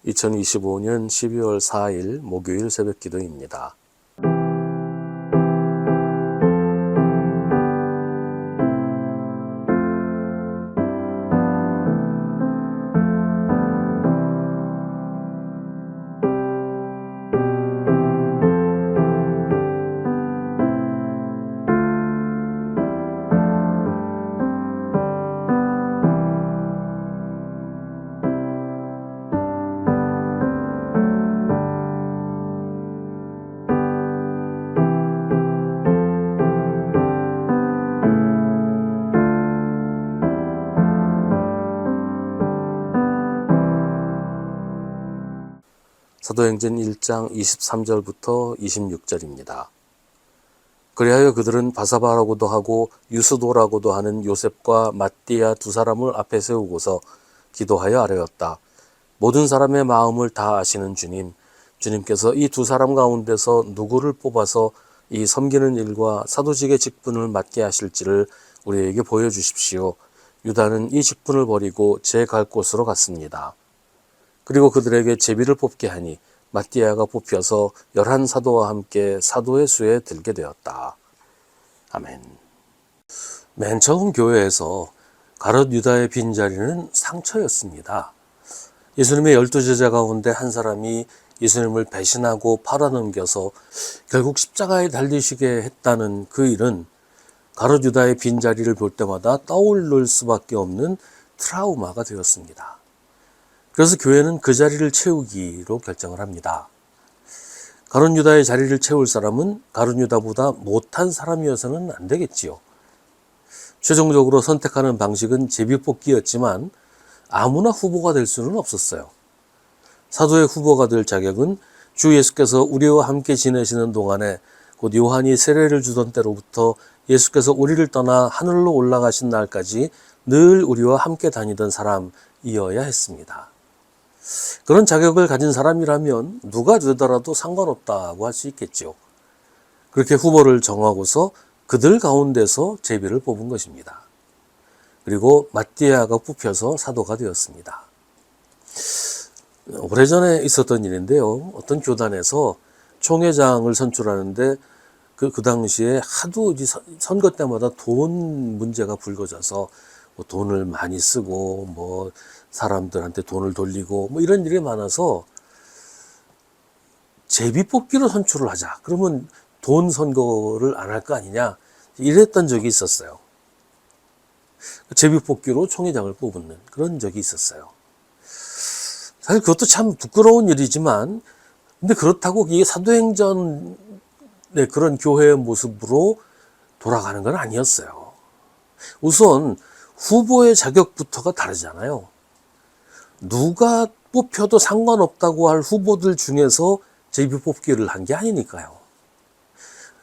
2025년 12월 4일 목요일 새벽 기도입니다. 사도행전 1장 23절부터 26절입니다. 그리하여 그들은 바사바라고도 하고 유스도라고도 하는 요셉과 mat디아 두 사람을 앞에 세우고서 기도하여 아뢰었다. 모든 사람의 마음을 다 아시는 주님, 주님께서 이 두 사람 가운데서 누구를 뽑아서 이 섬기는 일과 사도직의 직분을 맡게 하실지를 우리에게 보여주십시오. 유다는 이 직분을 버리고 제 갈 곳으로 갔습니다. 그리고 그들에게 제비를 뽑게 하니 mat디아가 뽑혀서 11 사도와 함께 사도의 수에 들게 되었다. 아멘. 맨 처음 교회에서 가룟 유다의 빈자리는 상처였습니다. 예수님의 12제자 가운데 한 사람이 예수님을 배신하고 팔아넘겨서 결국 십자가에 달리시게 했다는 그 일은 가룟 유다의 빈자리를 볼 때마다 떠오를 수밖에 없는 트라우마가 되었습니다. 그래서 교회는 그 자리를 채우기로 결정을 합니다. 가룟 유다의 자리를 채울 사람은 가룟 유다보다 못한 사람이어서는 안 되겠지요. 최종적으로 선택하는 방식은 제비뽑기였지만 아무나 후보가 될 수는 없었어요. 사도의 후보가 될 자격은 주 예수께서 우리와 함께 지내시는 동안에 곧 요한이 세례를 주던 때로부터 예수께서 우리를 떠나 하늘로 올라가신 날까지 늘 우리와 함께 다니던 사람이어야 했습니다. 그런 자격을 가진 사람이라면 누가 되더라도 상관없다고 할 수 있겠죠. 그렇게 후보를 정하고서 그들 가운데서 제비를 뽑은 것입니다. 그리고 mat디아가 뽑혀서 사도가 되었습니다. 오래전에 있었던 일인데요. 어떤 교단에서 총회장을 선출하는데 그 당시에 하도 선거 때마다 돈 문제가 불거져서 뭐 돈을 많이 쓰고 뭐 사람들한테 돈을 돌리고 뭐 이런 일이 많아서 제비뽑기로 선출을 하자. 그러면 돈 선거를 안 할 거 아니냐. 이랬던 적이 있었어요. 제비뽑기로 총회장을 뽑는 그런 적이 있었어요. 사실 그것도 참 부끄러운 일이지만 근데 그렇다고 이게 사도행전의 그런 교회의 모습으로 돌아가는 건 아니었어요. 우선 후보의 자격부터가 다르잖아요. 누가 뽑혀도 상관없다고 할 후보들 중에서 제비뽑기를 한 게 아니니까요.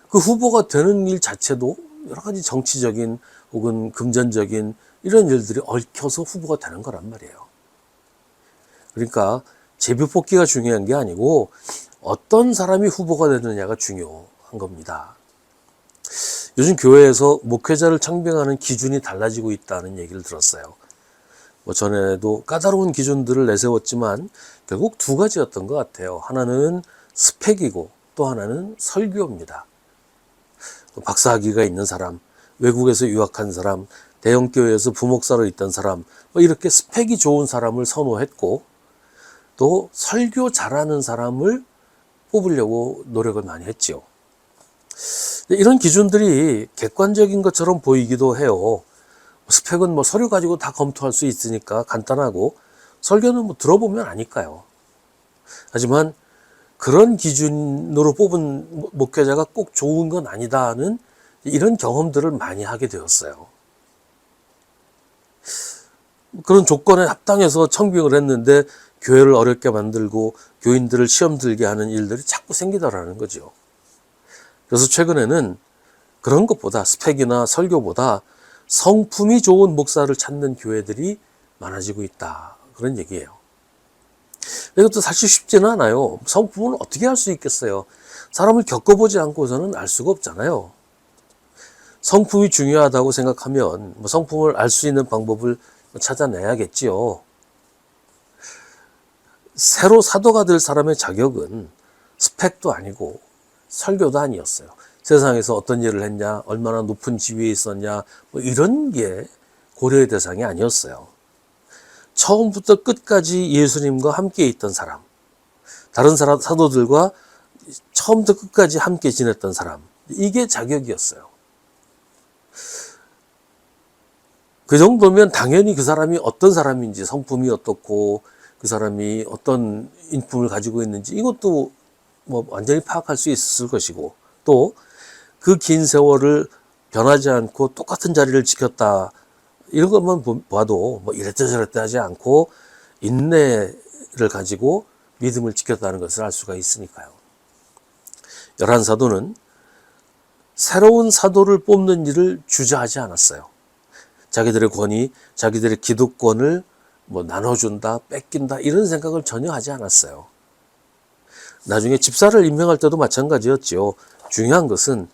그 후보가 되는 일 자체도 여러 가지 정치적인 혹은 금전적인 이런 일들이 얽혀서 후보가 되는 거란 말이에요. 그러니까 제비뽑기가 중요한 게 아니고 어떤 사람이 후보가 되느냐가 중요한 겁니다. 요즘 교회에서 목회자를 청빙하는 기준이 달라지고 있다는 얘기를 들었어요. 뭐 전에도 까다로운 기준들을 내세웠지만 결국 두 가지였던 것 같아요. 하나는 스펙이고 또 하나는 설교입니다. 박사학위가 있는 사람, 외국에서 유학한 사람, 대형교회에서 부목사로 있던 사람, 뭐 이렇게 스펙이 좋은 사람을 선호했고 또 설교 잘하는 사람을 뽑으려고 노력을 많이 했지요. 이런 기준들이 객관적인 것처럼 보이기도 해요. 스펙은 뭐 서류 가지고 다 검토할 수 있으니까 간단하고 설교는 뭐 들어보면 아니까요. 하지만 그런 기준으로 뽑은 목회자가 꼭 좋은 건 아니다는 이런 경험들을 많이 하게 되었어요. 그런 조건에 합당해서 청빙을 했는데 교회를 어렵게 만들고 교인들을 시험 들게 하는 일들이 자꾸 생기더라는 거죠. 그래서 최근에는 그런 것보다 스펙이나 설교보다 성품이 좋은 목사를 찾는 교회들이 많아지고 있다. 그런 얘기예요. 이것도 사실 쉽지는 않아요. 성품은 어떻게 할 수 있겠어요? 사람을 겪어보지 않고서는 알 수가 없잖아요. 성품이 중요하다고 생각하면 성품을 알 수 있는 방법을 찾아내야겠지요. 새로 사도가 될 사람의 자격은 스펙도 아니고 설교도 아니었어요. 세상에서 어떤 일을 했냐, 얼마나 높은 지위에 있었냐, 뭐 이런 게 고려의 대상이 아니었어요. 처음부터 끝까지 예수님과 함께 있던 사람, 다른 사도들과 처음부터 끝까지 함께 지냈던 사람, 이게 자격이었어요. 그 정도면 당연히 그 사람이 어떤 사람인지, 성품이 어떻고 그 사람이 어떤 인품을 가지고 있는지 이것도 뭐 완전히 파악할 수 있을 것이고, 또 그 긴 세월을 변하지 않고 똑같은 자리를 지켰다, 이런 것만 봐도 뭐 이랬다 저랬다 하지 않고 인내를 가지고 믿음을 지켰다는 것을 알 수가 있으니까요. 열한 사도는 새로운 사도를 뽑는 일을 주저하지 않았어요. 자기들의 권위, 자기들의 기득권을 뭐 나눠준다, 뺏긴다, 이런 생각을 전혀 하지 않았어요. 나중에 집사를 임명할 때도 마찬가지였죠. 중요한 것은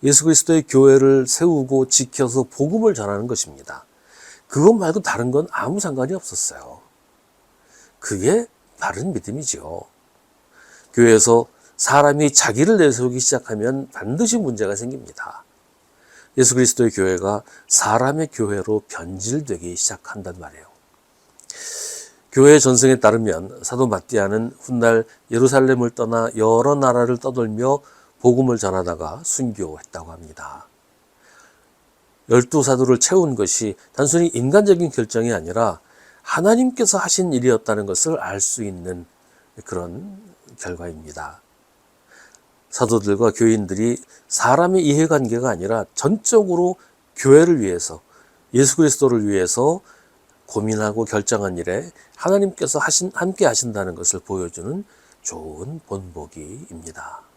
예수 그리스도의 교회를 세우고 지켜서 복음을 전하는 것입니다. 그것 말고 다른 건 아무 상관이 없었어요. 그게 바른 믿음이죠. 교회에서 사람이 자기를 내세우기 시작하면 반드시 문제가 생깁니다. 예수 그리스도의 교회가 사람의 교회로 변질되기 시작한단 말이에요. 교회 전승에 따르면 사도 마띠아는 훗날 예루살렘을 떠나 여러 나라를 떠돌며 복음을 전하다가 순교했다고 합니다. 12사도를 채운 것이 단순히 인간적인 결정이 아니라 하나님께서 하신 일이었다는 것을 알 수 있는 그런 결과입니다. 사도들과 교인들이 사람의 이해관계가 아니라 전적으로 교회를 위해서, 예수 그리스도를 위해서 고민하고 결정한 일에 하나님께서 함께 하신다는 것을 보여주는 좋은 본보기입니다.